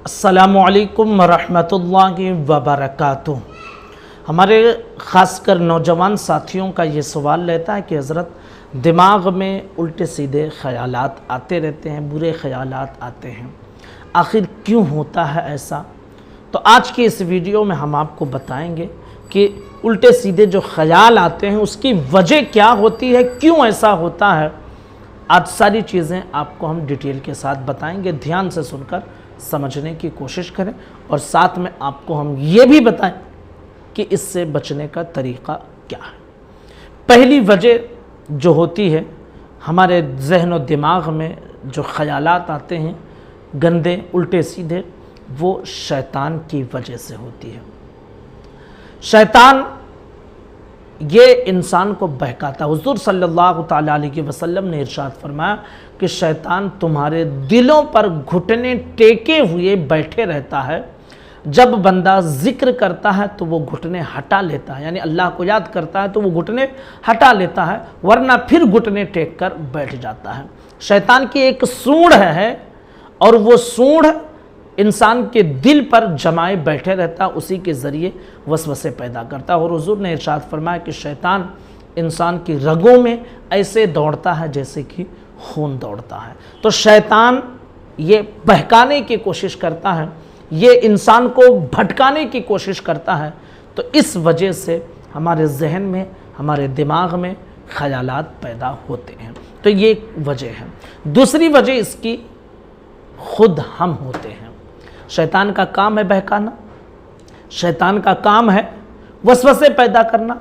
अस्सलामुअलैकुम वरहमतुल्लाहि वबरकातुह। हमारे ख़ास कर नौजवान साथियों का ये सवाल रहता है कि हज़रत दिमाग में उल्टे सीधे ख़यालात आते रहते हैं, बुरे ख़यालात आते हैं, आखिर क्यों होता है ऐसा। तो आज की इस वीडियो में हम आपको बताएंगे कि उल्टे सीधे जो ख़याल आते हैं उसकी वजह क्या होती है, क्यों ऐसा होता है। आज सारी चीज़ें आपको हम डिटेल के साथ बताएंगे, ध्यान से सुनकर समझने की कोशिश करें और साथ में आपको हम ये भी बताएं कि इससे बचने का तरीक़ा क्या है। पहली वजह जो होती है, हमारे जहन और दिमाग में जो ख़यालात आते हैं गंदे उल्टे सीधे, वो शैतान की वजह से होती है। शैतान ये इंसान को बहकाता। हुज़ूर सल्लल्लाहु ताला अलैहि वसल्लम ने इरशाद फरमाया कि शैतान तुम्हारे दिलों पर घुटने टेके हुए बैठे रहता है। जब बंदा ज़िक्र करता है तो वो घुटने हटा लेता है, यानी अल्लाह को याद करता है तो वो घुटने हटा लेता है, वरना फिर घुटने टेक कर बैठ जाता है। शैतान की एक सूंड है और वो सूंड इंसान के दिल पर जमाए बैठे रहता, उसी के ज़रिए वसवसे पैदा करता। और हुज़ूर ने इरशाद फरमाया कि शैतान इंसान की रगों में ऐसे दौड़ता है जैसे कि खून दौड़ता है। तो शैतान ये बहकाने की कोशिश करता है, ये इंसान को भटकाने की कोशिश करता है। तो इस वजह से हमारे जहन में, हमारे दिमाग में ख़यालात पैदा होते हैं। तो ये वजह है। दूसरी वजह इसकी खुद हम होते हैं। शैतान का काम है बहकाना, शैतान का काम है वसवसे पैदा करना।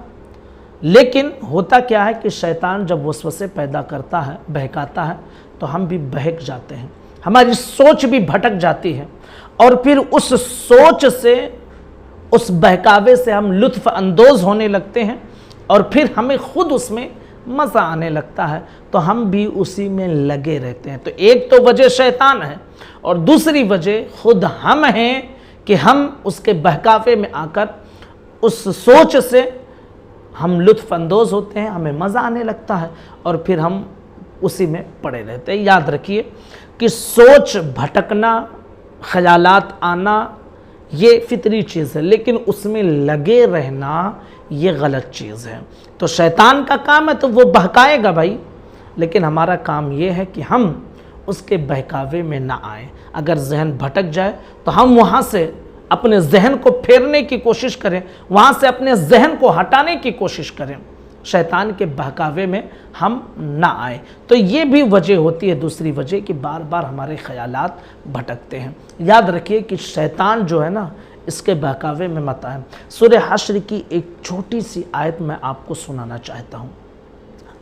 लेकिन होता क्या है कि शैतान जब वसवसे पैदा करता है, बहकाता है, तो हम भी बहक जाते हैं, हमारी सोच भी भटक जाती है और फिर उस सोच से, उस बहकावे से हम लुत्फ़ अंदोज़ होने लगते हैं और फिर हमें खुद उसमें मज़ा आने लगता है, तो हम भी उसी में लगे रहते हैं। तो एक तो वजह शैतान है और दूसरी वजह खुद हम हैं कि हम उसके बहकावे में आकर उस सोच से हम लुत्फ़ अंदोज़ होते हैं, हमें मज़ा आने लगता है और फिर हम उसी में पड़े रहते हैं। याद रखिए कि सोच भटकना, ख़यालात आना ये फितरी चीज़ है, लेकिन उसमें लगे रहना ये गलत चीज़ है। तो शैतान का काम है तो वो बहकाएगा भाई, लेकिन हमारा काम ये है कि हम उसके बहकावे में ना आए। अगर जहन भटक जाए तो हम वहाँ से अपने जहन को फेरने की कोशिश करें, वहाँ से अपने जहन को हटाने की कोशिश करें, शैतान के बहकावे में हम ना आए। तो ये भी वजह होती है, दूसरी वजह कि बार बार हमारे ख़यालात भटकते हैं। याद रखिए कि शैतान जो है ना, इसके बहकावे में मत आए। सूरह हश्र की एक छोटी सी आयत मैं आपको सुनाना चाहता हूँ।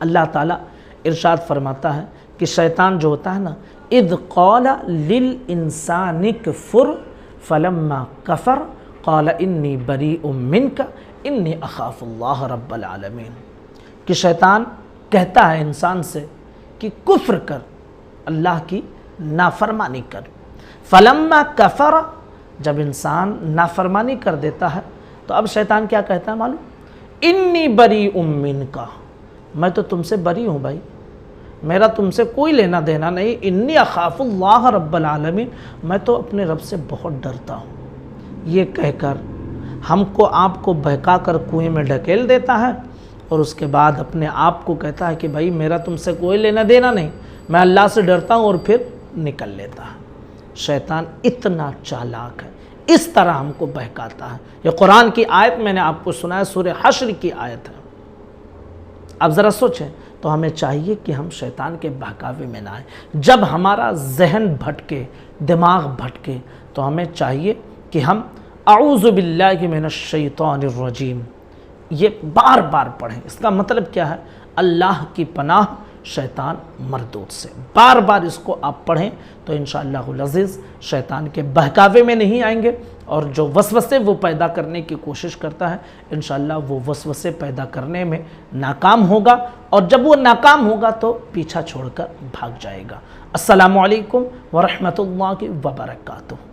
अल्लाह ताला इरशाद फरमाता है कि शैतान जो होता है ना, इद क़ाला लिल इंसानि कफ़ुर फलम्मा कफ़र क़ाला इन्नी बरीउम मिनका इन्नी अख़ाफ़ुल्लाह रब्बल आलमीन। कि शैतान कहता है इंसान से कि कुफ्र कर, अल्लाह की नाफरमानी कर। फलम्मा कफ़र, जब इंसान नाफरमानी कर देता है तो अब शैतान क्या कहता है मालूम? इन्नी बरीउम मिनका, मैं तो तुमसे बरी हूँ भाई, मेरा तुमसे कोई लेना देना नहीं। इन्नी अख़ाफ़ुल्लाह रब्बल आलमीन, मैं तो अपने रब से बहुत डरता हूँ। ये कहकर हमको आपको बहका कर कुएँ में ढकेल देता है और उसके बाद अपने आप को कहता है कि भाई मेरा तुमसे कोई लेना देना नहीं, मैं अल्लाह से डरता हूँ, और फिर निकल लेता है। शैतान इतना चालाक है, इस तरह हमको बहकाता है। ये कुरान की आयत मैंने आपको सुनाया, सूरह हश्र की आयत है। अब ज़रा सोचें, तो हमें चाहिए कि हम शैतान के बहकावे में ना आए। जब हमारा जहन भटके, दिमाग भटके, तो हमें चाहिए कि हम अऊज़ु बिल्लाहि मिनश शैतानिर रजीम ये बार बार पढ़ें। इसका मतलब क्या है? अल्लाह की पनाह शैतान मरदूद से। बार बार इसको आप पढ़ें तो इंशाअल्लाहुल अज़ीज़ शैतान के बहकावे में नहीं आएंगे और जो वसवसे वो पैदा करने की कोशिश करता है, इंशाअल्लाह वो वसवसे पैदा करने में नाकाम होगा, और जब वो नाकाम होगा तो पीछा छोड़कर भाग जाएगा। अस्सलामु अलैकुम व रहमतुल्लाहि व बरकातुहू।